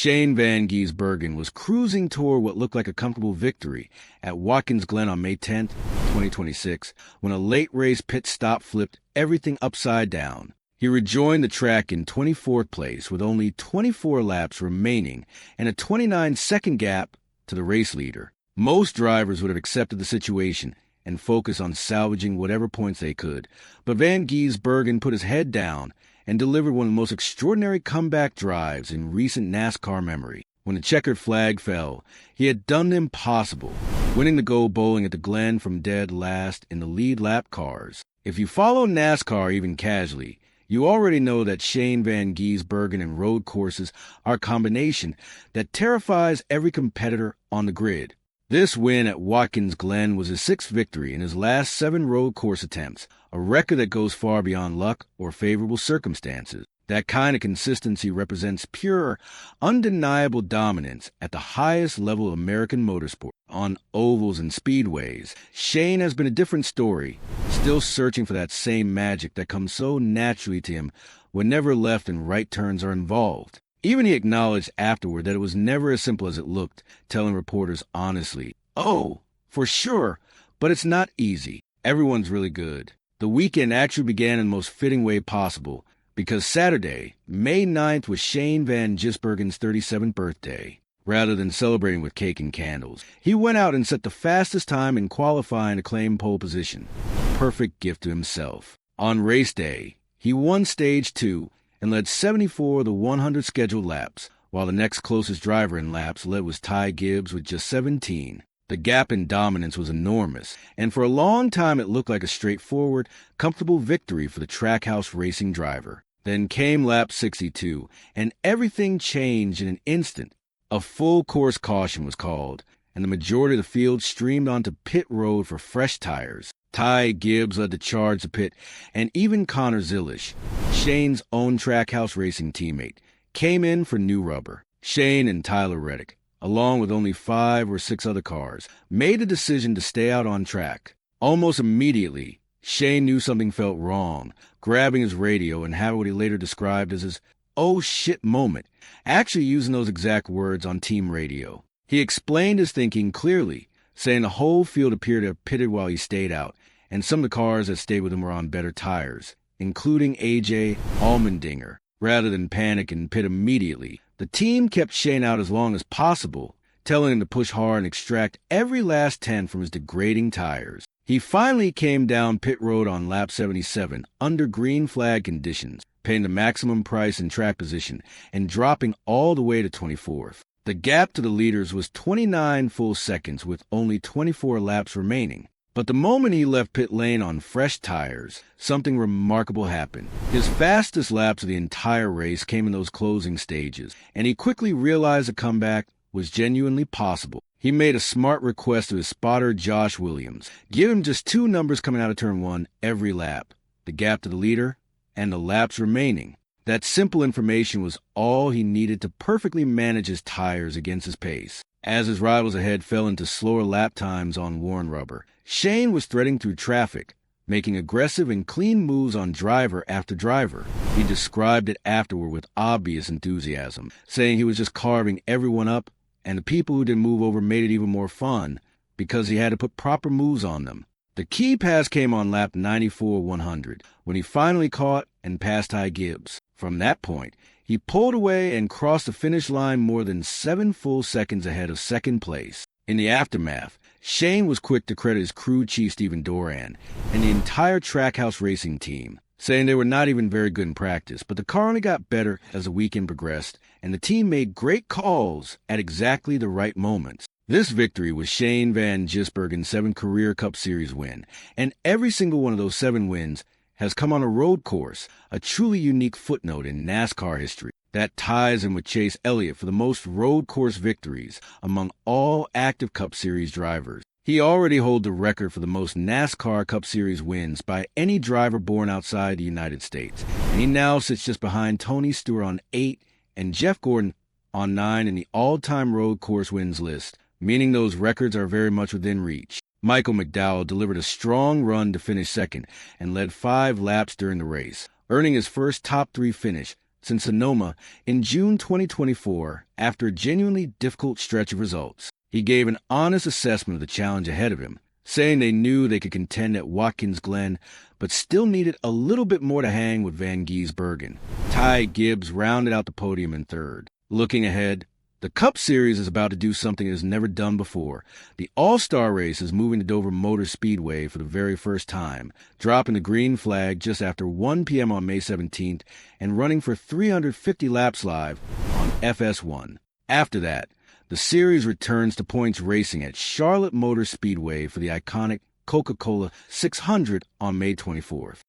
Shane Van Gisbergen was cruising toward what looked like a comfortable victory at Watkins Glen on May 10, 2026, when a late race pit stop flipped everything upside down. He rejoined the track in 24th place with only 24 laps remaining and a 29-second gap to the race leader. Most drivers would have accepted the situation and focused on salvaging whatever points they could, but Van Gisbergen put his head down and delivered one of the most extraordinary comeback drives in recent NASCAR memory. When the checkered flag fell, he had done the impossible, winning the GoBowling at the Glen from dead last in the lead lap cars. If you follow NASCAR even casually, you already know that Shane Van Gisbergen and road courses are a combination that terrifies every competitor on the grid. This win at Watkins Glen was his 6th victory in his last 7 road course attempts, a record that goes far beyond luck or favorable circumstances. That kind of consistency represents pure, undeniable dominance at the highest level of American motorsport. On ovals and speedways, Shane has been a different story, still searching for that same magic that comes so naturally to him whenever left and right turns are involved. Even he acknowledged afterward that it was never as simple as it looked, telling reporters honestly, "Oh, for sure, but it's not easy. Everyone's really good." The weekend actually began in the most fitting way possible, because Saturday, May 9th, was Shane Van Gisbergen's 37th birthday. Rather than celebrating with cake and candles, he went out and set the fastest time in qualifying to claim pole position, a perfect gift to himself. On race day, he won Stage 2 and led 74 of the 100 scheduled laps, while the next closest driver in laps led was Ty Gibbs with just 17. The gap in dominance was enormous, and for a long time it looked like a straightforward, comfortable victory for the Trackhouse racing driver. Then came lap 62, and everything changed in an instant. A full course caution was called, and the majority of the field streamed onto pit road for fresh tires. Ty Gibbs led the charge to pit, and even Connor Zilish, Shane's own Trackhouse racing teammate, came in for new rubber. Shane and Tyler Reddick, along with only 5 or 6 other cars, made the decision to stay out on track. Almost immediately, Shane knew something felt wrong, grabbing his radio and having what he later described as his "oh shit" moment, actually using those exact words on team radio. He explained his thinking clearly, saying the whole field appeared to have pitted while he stayed out, and some of the cars that stayed with him were on better tires, including AJ Allmendinger. Rather than panic and pit immediately, the team kept Shane out as long as possible, telling him to push hard and extract every last 10 from his degrading tires. He finally came down pit road on lap 77 under green flag conditions, paying the maximum price in track position and dropping all the way to 24th. The gap to the leaders was 29 full seconds with only 24 laps remaining. But the moment he left pit lane on fresh tires, something remarkable happened. His fastest laps of the entire race came in those closing stages, and he quickly realized a comeback was genuinely possible. He made a smart request to his spotter Josh Williams, give him just 2 numbers coming out of turn 1 every lap, the gap to the leader and the laps remaining. That simple information was all he needed to perfectly manage his tires against his pace. As his rivals ahead fell into slower lap times on worn rubber, Shane was threading through traffic, making aggressive and clean moves on driver after driver. He described it afterward with obvious enthusiasm, saying he was just carving everyone up, and the people who didn't move over made it even more fun because he had to put proper moves on them. The key pass came on lap 94-100, when he finally caught and passed Ty Gibbs. From that point, he pulled away and crossed the finish line more than 7 full seconds ahead of second place. In the aftermath, Shane was quick to credit his crew chief Stephen Doran and the entire Trackhouse racing team, saying they were not even very good in practice, but the car only got better as the weekend progressed, and the team made great calls at exactly the right moments. This victory was Shane Van Gisbergen's 7th career Cup Series win, and every single one of those 7 wins has come on a road course, a truly unique footnote in NASCAR history that ties him with Chase Elliott for the most road course victories among all active Cup Series drivers. He already holds the record for the most NASCAR Cup Series wins by any driver born outside the United States, and he now sits just behind Tony Stewart on 8 and Jeff Gordon on 9 in the all-time road course wins list, meaning those records are very much within reach. Michael McDowell delivered a strong run to finish second and led 5 laps during the race, earning his first top 3 finish, in Sonoma in June 2024 after a genuinely difficult stretch of results. He gave an honest assessment of the challenge ahead of him, saying they knew they could contend at Watkins Glen, but still needed a little bit more to hang with Van Gisbergen. Ty Gibbs rounded out the podium in third. Looking ahead, the Cup Series is about to do something it has never done before. The All-Star Race is moving to Dover Motor Speedway for the very first time, dropping the green flag just after 1 p.m. on May 17th and running for 350 laps live on FS1. After that, the series returns to points racing at Charlotte Motor Speedway for the iconic Coca-Cola 600 on May 24th.